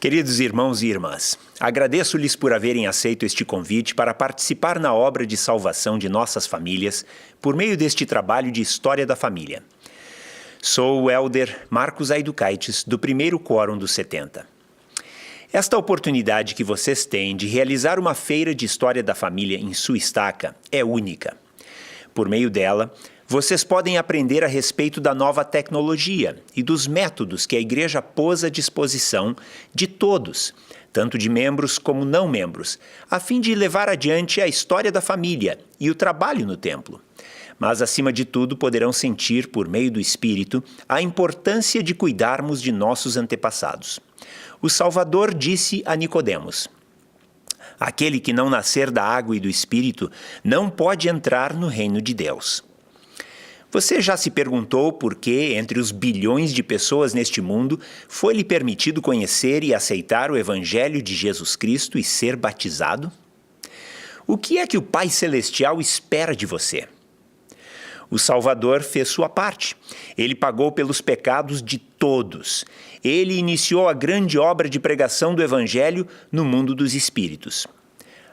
Queridos irmãos e irmãs, agradeço-lhes por haverem aceito este convite para participar na obra de salvação de nossas famílias por meio deste trabalho de História da Família. Sou o Elder Marcos Aiducaites, do primeiro Quórum dos 70. Esta oportunidade que vocês têm de realizar uma feira de História da Família em sua estaca é única. Por meio dela, vocês podem aprender a respeito da nova tecnologia e dos métodos que a Igreja pôs à disposição de todos, tanto de membros como não membros, a fim de levar adiante a história da família e o trabalho no templo. Mas, acima de tudo, poderão sentir, por meio do Espírito, a importância de cuidarmos de nossos antepassados. O Salvador disse a Nicodemos: aquele que não nascer da água e do Espírito não pode entrar no reino de Deus. Você já se perguntou por que, entre os bilhões de pessoas neste mundo, foi-lhe permitido conhecer e aceitar o Evangelho de Jesus Cristo e ser batizado? O que é que o Pai Celestial espera de você? O Salvador fez sua parte. Ele pagou pelos pecados de todos. Ele iniciou a grande obra de pregação do Evangelho no mundo dos espíritos.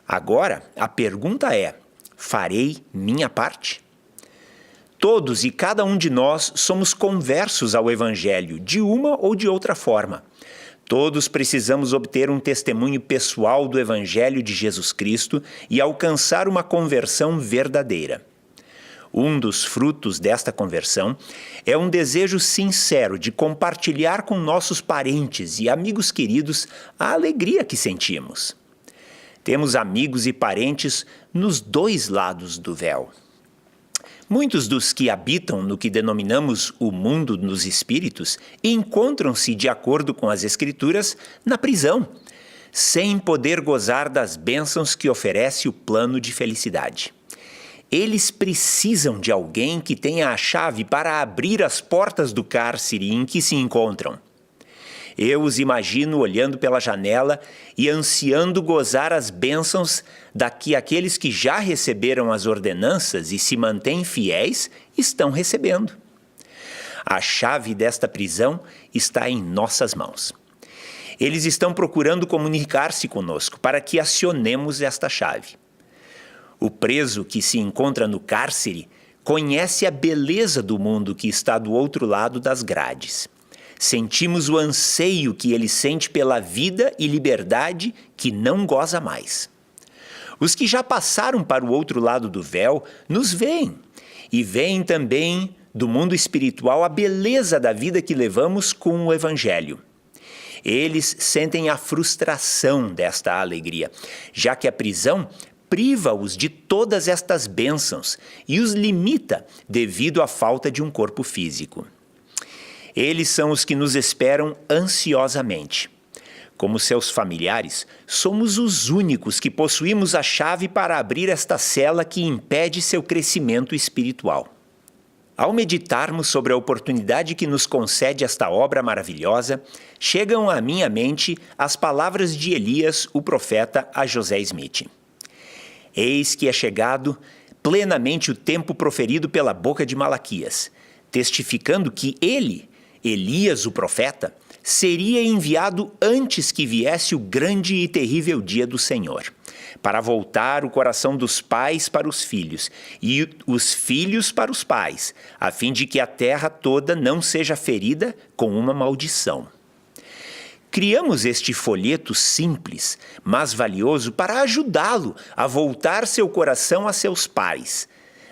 Agora, a pergunta é: farei minha parte? Todos e cada um de nós somos conversos ao Evangelho, de uma ou de outra forma. Todos precisamos obter um testemunho pessoal do Evangelho de Jesus Cristo e alcançar uma conversão verdadeira. Um dos frutos desta conversão é um desejo sincero de compartilhar com nossos parentes e amigos queridos a alegria que sentimos. Temos amigos e parentes nos dois lados do véu. Muitos dos que habitam no que denominamos o mundo dos espíritos encontram-se, de acordo com as Escrituras, na prisão, sem poder gozar das bênçãos que oferece o plano de felicidade. Eles precisam de alguém que tenha a chave para abrir as portas do cárcere em que se encontram. Eu os imagino olhando pela janela e ansiando gozar as bênçãos daqui aqueles que já receberam as ordenanças e se mantêm fiéis estão recebendo. A chave desta prisão está em nossas mãos. Eles estão procurando comunicar-se conosco para que acionemos esta chave. O preso que se encontra no cárcere conhece a beleza do mundo que está do outro lado das grades. Sentimos o anseio que ele sente pela vida e liberdade que não goza mais. Os que já passaram para o outro lado do véu nos veem e veem também do mundo espiritual a beleza da vida que levamos com o Evangelho. Eles sentem a frustração desta alegria, já que a prisão priva-os de todas estas bênçãos e os limita devido à falta de um corpo físico. Eles são os que nos esperam ansiosamente. Como seus familiares, somos os únicos que possuímos a chave para abrir esta cela que impede seu crescimento espiritual. Ao meditarmos sobre a oportunidade que nos concede esta obra maravilhosa, chegam à minha mente as palavras de Elias, o profeta, a José Smith. Eis que é chegado plenamente o tempo proferido pela boca de Malaquias, testificando que ele, Elias, o profeta, seria enviado antes que viesse o grande e terrível dia do Senhor, para voltar o coração dos pais para os filhos e os filhos para os pais, a fim de que a terra toda não seja ferida com uma maldição. Criamos este folheto simples, mas valioso, para ajudá-lo a voltar seu coração a seus pais.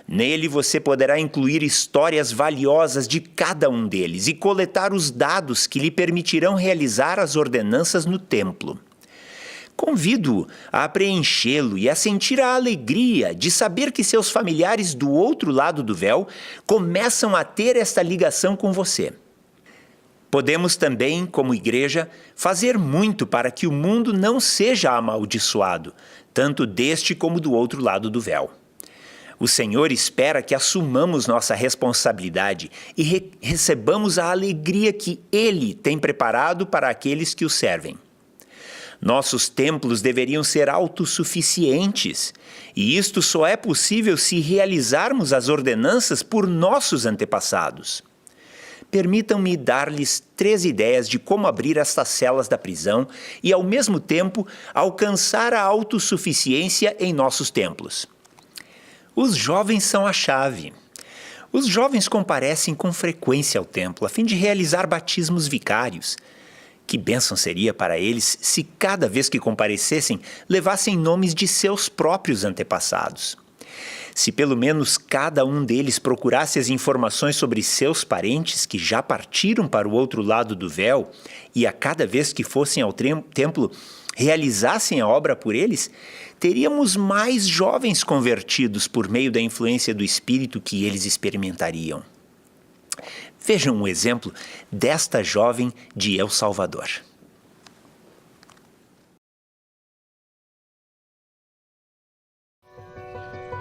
Nele você poderá incluir histórias valiosas de cada um deles e coletar os dados que lhe permitirão realizar as ordenanças no templo. Convido-o a preenchê-lo e a sentir a alegria de saber que seus familiares do outro lado do véu começam a ter esta ligação com você. Podemos também, como igreja, fazer muito para que o mundo não seja amaldiçoado, tanto deste como do outro lado do véu. O Senhor espera que assumamos nossa responsabilidade e recebamos a alegria que Ele tem preparado para aqueles que o servem. Nossos templos deveriam ser autossuficientes, e isto só é possível se realizarmos as ordenanças por nossos antepassados. permitam-me dar-lhes 3 ideias de como abrir estas celas da prisão e, ao mesmo tempo, alcançar a autossuficiência em nossos templos. Os jovens são a chave. Os jovens comparecem com frequência ao templo a fim de realizar batismos vicários. Que bênção seria para eles se cada vez que comparecessem levassem nomes de seus próprios antepassados. Se pelo menos cada um deles procurasse as informações sobre seus parentes que já partiram para o outro lado do véu e a cada vez que fossem ao templo realizassem a obra por eles, teríamos mais jovens convertidos por meio da influência do Espírito que eles experimentariam. Vejam um exemplo desta jovem de El Salvador.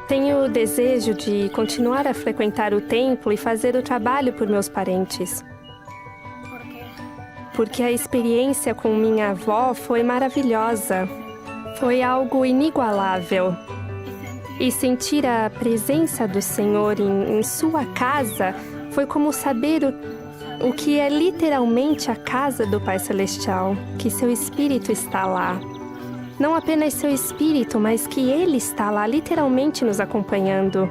Tenho o desejo de continuar a frequentar o templo e fazer o trabalho por meus parentes. Porque a experiência com minha avó foi maravilhosa. Foi algo inigualável. E sentir a presença do Senhor em sua casa foi como saber o que é literalmente a casa do Pai Celestial, que seu Espírito está lá. Não apenas seu Espírito, mas que Ele está lá literalmente nos acompanhando.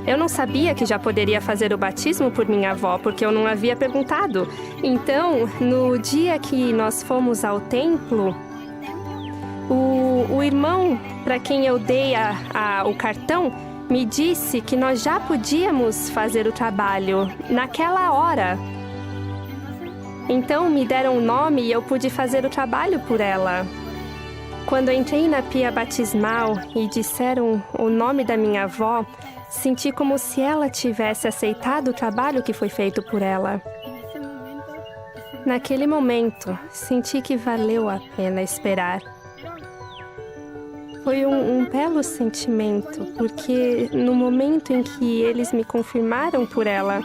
Eu não sabia que já poderia fazer o batismo por minha avó, porque eu não havia perguntado. Então, no dia que nós fomos ao templo, o irmão para quem eu dei o cartão me disse que nós já podíamos fazer o trabalho naquela hora. Então, me deram um nome e eu pude fazer o trabalho por ela. Quando entrei na pia batismal e disseram o nome da minha avó, senti como se ela tivesse aceitado o trabalho que foi feito por ela. Naquele momento, senti que valeu a pena esperar. Foi um belo sentimento, porque no momento em que eles me confirmaram por ela,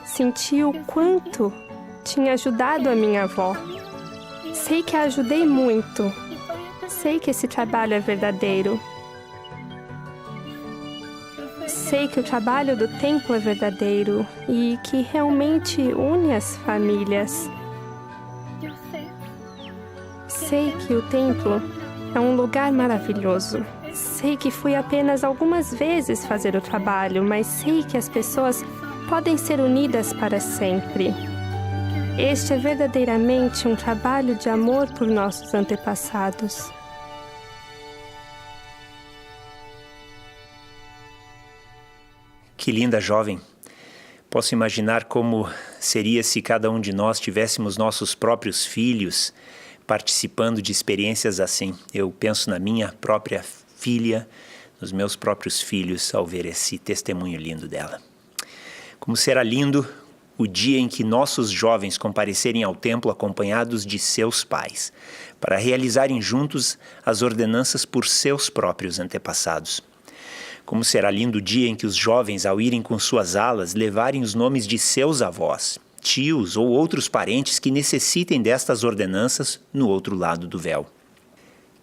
senti o quanto tinha ajudado a minha avó. Sei que a ajudei muito. Sei que esse trabalho é verdadeiro. Sei que o trabalho do templo é verdadeiro e que realmente une as famílias. Sei que o templo é um lugar maravilhoso. Sei que fui apenas algumas vezes fazer o trabalho, mas sei que as pessoas podem ser unidas para sempre. Este é verdadeiramente um trabalho de amor por nossos antepassados. Que linda jovem! Posso imaginar como seria se cada um de nós tivéssemos nossos próprios filhos participando de experiências assim. Eu penso na minha própria filha, nos meus próprios filhos, ao ver esse testemunho lindo dela. Como será lindo o dia em que nossos jovens comparecerem ao templo acompanhados de seus pais, para realizarem juntos as ordenanças por seus próprios antepassados. Como será lindo o dia em que os jovens, ao irem com suas alas, levarem os nomes de seus avós, tios ou outros parentes que necessitem destas ordenanças no outro lado do véu.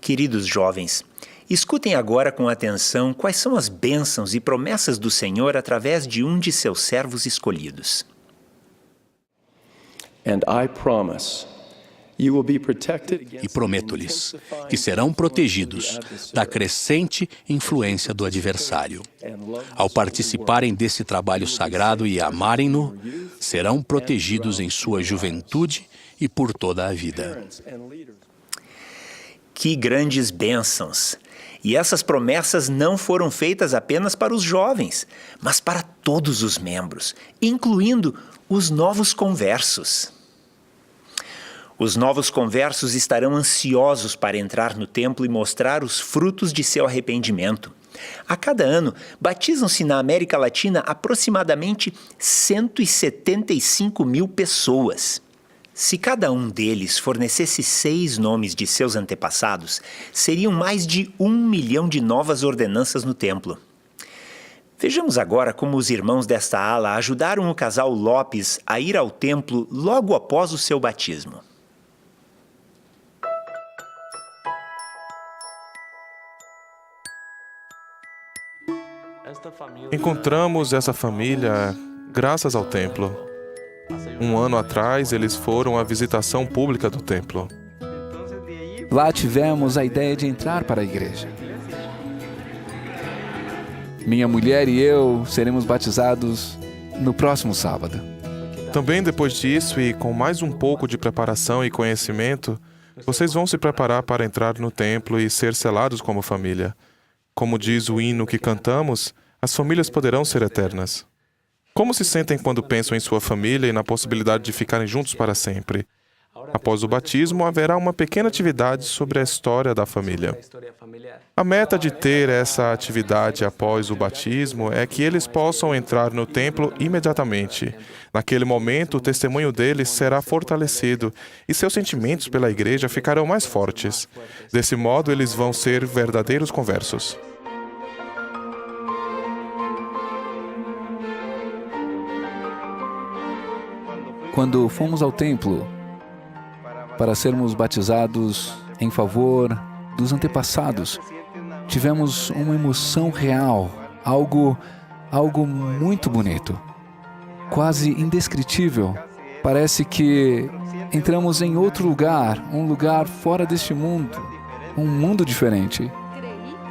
Queridos jovens, escutem agora com atenção quais são as bênçãos e promessas do Senhor através de um de seus servos escolhidos. E prometo-lhes que serão protegidos da crescente influência do adversário. Ao participarem desse trabalho sagrado e amarem-no, serão protegidos em sua juventude e por toda a vida. Que grandes bênçãos! E essas promessas não foram feitas apenas para os jovens, mas para todos os membros, incluindo os novos conversos. Os novos conversos estarão ansiosos para entrar no templo e mostrar os frutos de seu arrependimento. A cada ano, batizam-se na América Latina aproximadamente 175 mil pessoas. Se cada um deles fornecesse 6 nomes de seus antepassados, seriam mais de 1 milhão de novas ordenanças no templo. Vejamos agora como os irmãos desta ala ajudaram o casal Lopes a ir ao templo logo após o seu batismo. Encontramos essa família graças ao templo. Um ano atrás, eles foram à visitação pública do templo. Lá tivemos a ideia de entrar para a igreja. Minha mulher e eu seremos batizados no próximo sábado. Também depois disso, e com mais um pouco de preparação e conhecimento, vocês vão se preparar para entrar no templo e ser selados como família. Como diz o hino que cantamos, as famílias poderão ser eternas. Como se sentem quando pensam em sua família e na possibilidade de ficarem juntos para sempre? Após o batismo, haverá uma pequena atividade sobre a história da família. A meta de ter essa atividade após o batismo é que eles possam entrar no templo imediatamente. Naquele momento, o testemunho deles será fortalecido e seus sentimentos pela igreja ficarão mais fortes. Desse modo, eles vão ser verdadeiros conversos. Quando fomos ao templo para sermos batizados em favor dos antepassados, tivemos uma emoção real, algo muito bonito, quase indescritível. Parece que entramos em outro lugar, um lugar fora deste mundo, um mundo diferente.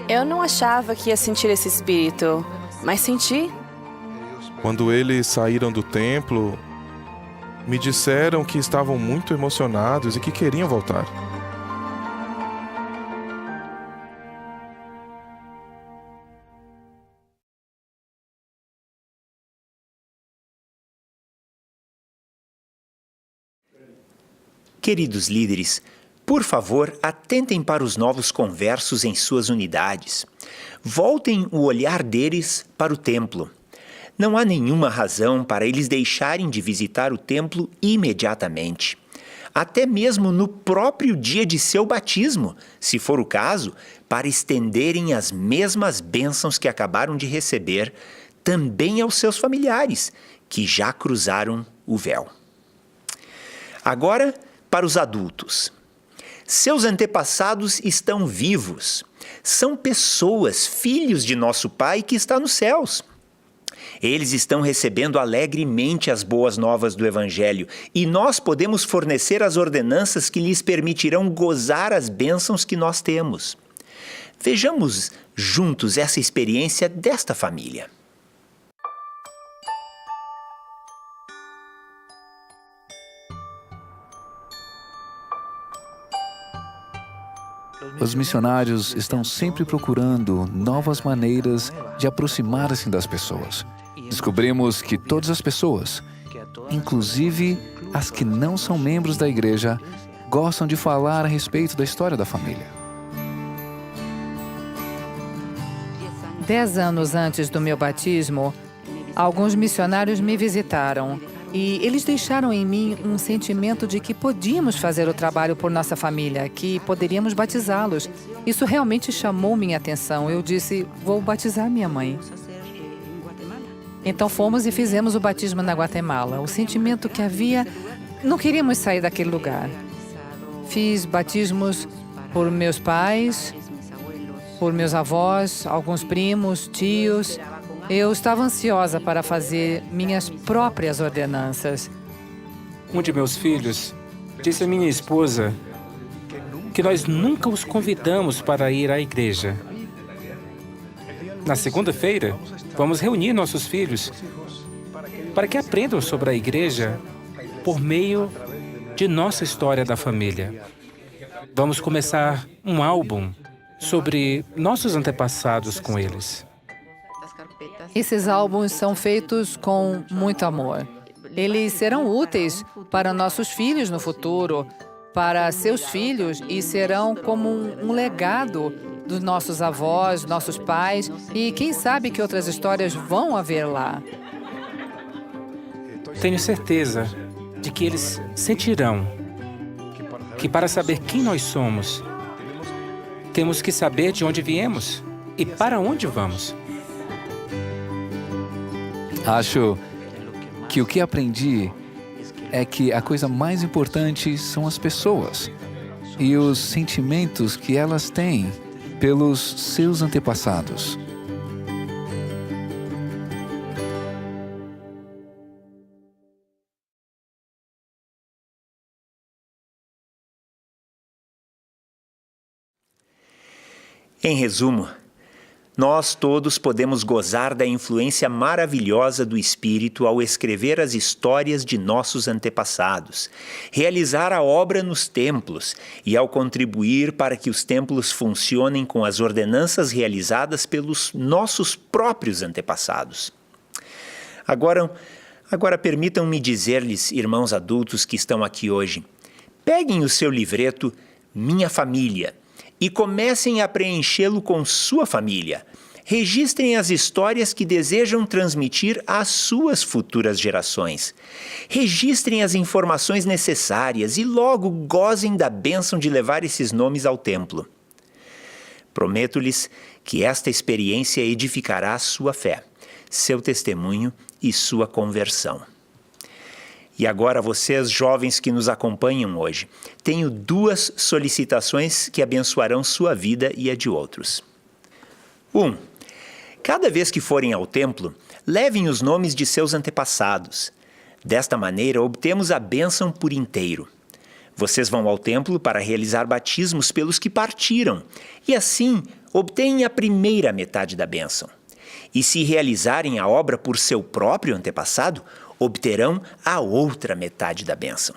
Eu não achava que ia sentir esse espírito, mas senti. Quando eles saíram do templo, me disseram que estavam muito emocionados e que queriam voltar. Queridos líderes, por favor, atentem para os novos conversos em suas unidades. Voltem o olhar deles para o templo. Não há nenhuma razão para eles deixarem de visitar o templo imediatamente. Até mesmo no próprio dia de seu batismo, se for o caso, para estenderem as mesmas bênçãos que acabaram de receber também aos seus familiares, que já cruzaram o véu. Agora, para os adultos. Seus antepassados estão vivos. São pessoas, filhos de nosso Pai que está nos céus. Eles estão recebendo alegremente as boas novas do Evangelho e nós podemos fornecer as ordenanças que lhes permitirão gozar as bênçãos que nós temos. Vejamos juntos essa experiência desta família. Os missionários estão sempre procurando novas maneiras de aproximar-se das pessoas. Descobrimos que todas as pessoas, inclusive as que não são membros da igreja, gostam de falar a respeito da história da família. 10 anos antes do meu batismo, alguns missionários me visitaram e eles deixaram em mim um sentimento de que podíamos fazer o trabalho por nossa família, que poderíamos batizá-los. Isso realmente chamou minha atenção. Eu disse, vou batizar minha mãe. Então fomos e fizemos o batismo na Guatemala. O sentimento que havia, não queríamos sair daquele lugar. Fiz batismos por meus pais, por meus avós, alguns primos, tios. Eu estava ansiosa para fazer minhas próprias ordenanças. Um de meus filhos disse à minha esposa que nós nunca os convidamos para ir à igreja. Na segunda-feira, vamos reunir nossos filhos para que aprendam sobre a igreja por meio de nossa história da família. Vamos começar um álbum sobre nossos antepassados com eles. Esses álbuns são feitos com muito amor. Eles serão úteis para nossos filhos no futuro, para seus filhos, e serão como um legado dos nossos avós, nossos pais, e quem sabe que outras histórias vão haver lá. Tenho certeza de que eles sentirão que para saber quem nós somos, temos que saber de onde viemos e para onde vamos. Acho que o que aprendi é que a coisa mais importante são as pessoas e os sentimentos que elas têm pelos seus antepassados. Em resumo, nós todos podemos gozar da influência maravilhosa do Espírito ao escrever as histórias de nossos antepassados, realizar a obra nos templos e ao contribuir para que os templos funcionem com as ordenanças realizadas pelos nossos próprios antepassados. Agora permitam-me dizer-lhes, irmãos adultos que estão aqui hoje, peguem o seu livreto Minha Família e comecem a preenchê-lo com sua família. Registrem as histórias que desejam transmitir às suas futuras gerações. Registrem as informações necessárias e logo gozem da bênção de levar esses nomes ao templo. Prometo-lhes que esta experiência edificará sua fé, seu testemunho e sua conversão. E agora, vocês jovens que nos acompanham hoje, tenho 2 solicitações que abençoarão sua vida e a de outros. 1. Cada vez que forem ao templo, levem os nomes de seus antepassados. Desta maneira, obtemos a bênção por inteiro. Vocês vão ao templo para realizar batismos pelos que partiram, e assim obtêm a primeira metade da bênção. E se realizarem a obra por seu próprio antepassado, obterão a outra metade da bênção.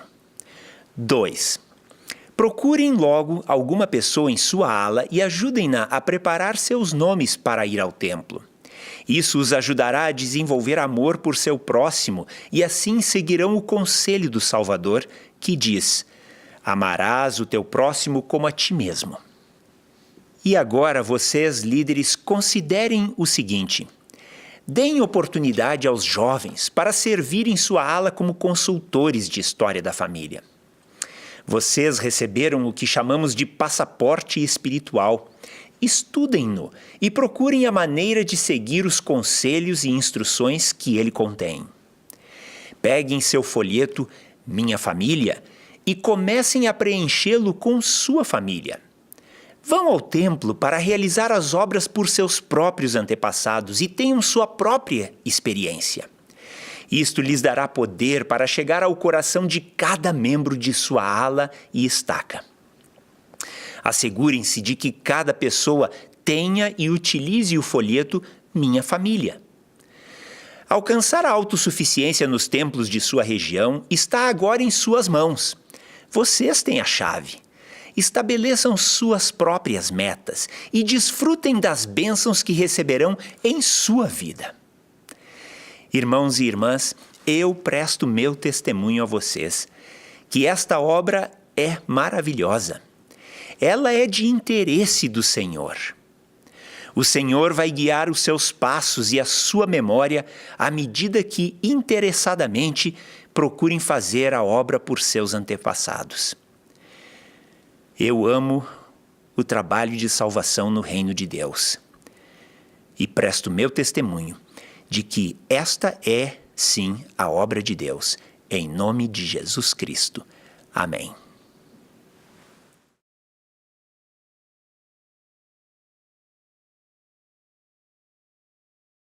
2. Procurem logo alguma pessoa em sua ala e ajudem-na a preparar seus nomes para ir ao templo. Isso os ajudará a desenvolver amor por seu próximo e assim seguirão o conselho do Salvador, que diz: amarás o teu próximo como a ti mesmo. E agora vocês, líderes, considerem o seguinte: deem oportunidade aos jovens para servirem sua ala como consultores de história da família. Vocês receberam o que chamamos de passaporte espiritual. Estudem-no e procurem a maneira de seguir os conselhos e instruções que ele contém. Peguem seu folheto Minha Família e comecem a preenchê-lo com sua família. Vão ao templo para realizar as obras por seus próprios antepassados e tenham sua própria experiência. Isto lhes dará poder para chegar ao coração de cada membro de sua ala e estaca. Assegurem-se de que cada pessoa tenha e utilize o folheto Minha Família. Alcançar a autossuficiência nos templos de sua região está agora em suas mãos. Vocês têm a chave. Estabeleçam suas próprias metas e desfrutem das bênçãos que receberão em sua vida. Irmãos e irmãs, eu presto meu testemunho a vocês, que esta obra é maravilhosa. Ela é de interesse do Senhor. O Senhor vai guiar os seus passos e a sua memória à medida que, interessadamente, procurem fazer a obra por seus antepassados. Eu amo o trabalho de salvação no reino de Deus e presto meu testemunho de que esta é, sim, a obra de Deus, em nome de Jesus Cristo. Amém.